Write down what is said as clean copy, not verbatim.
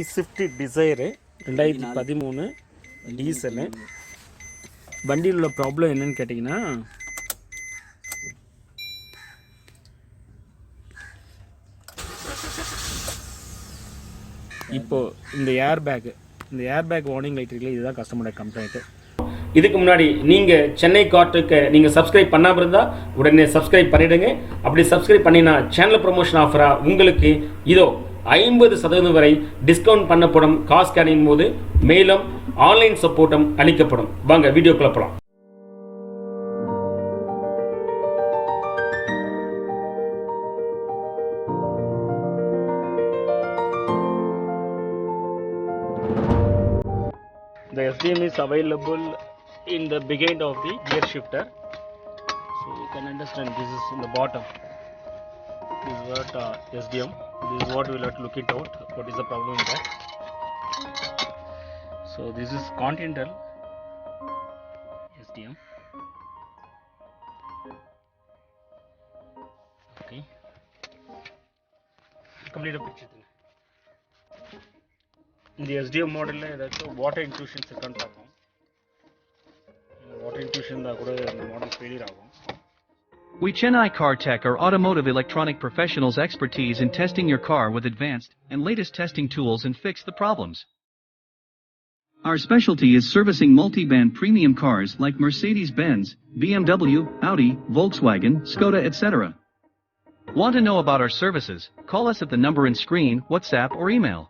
Swift Dzire 2013 diesel. வண்டியில் உள்ள problem என்னன்னு கேட்டிங்கன்னா, இப்போது இந்த ஏர்பேக் வார்னிங் லைட் இருக்குல்ல, இதுதான் கஸ்டமரோட கம்ப்ளைண்ட்டு. இதுக்கு முன்னாடி நீங்கள் சென்னை கார்ட்டுக்கு நீங்கள் சப்ஸ்கிரைப் பண்ணாமல் இருந்தால் உடனே சப்ஸ்கிரைப் பண்ணிவிடுங்க. அப்படி சப்ஸ்கிரைப் பண்ணினா சேனல் ப்ரொமோஷன் ஆஃபராக உங்களுக்கு இதோ 50% வரை டிஸ்கவுண்ட் பண்ணப்படும். கார் ஸ்கேனிங் போது மேலும் ஆன்லைன் சப்போர்ட்டும் அளிக்கப்படும். வாங்க வீடியோக்குள்ள போகலாம். The SDM is available in the behind of the gear shifter. So you can understand this is in the bottom. This is what SDM. This is what we will have to look it out. What is the problem in that? So this is Continental SDM. Okay. Complete a picture. In the SDM model, that's water intrusion second problem. Water intrusion da kuda the model failure agum. We CHENNAI CAR-TECH are automotive electronic professionals expertise in testing your car with advanced and latest testing tools and fix the problems. Our specialty is servicing multi-band premium cars like Mercedes-Benz, BMW, Audi, Volkswagen, Skoda, etc. Want to know about our services? Call us at the number in screen, WhatsApp or email.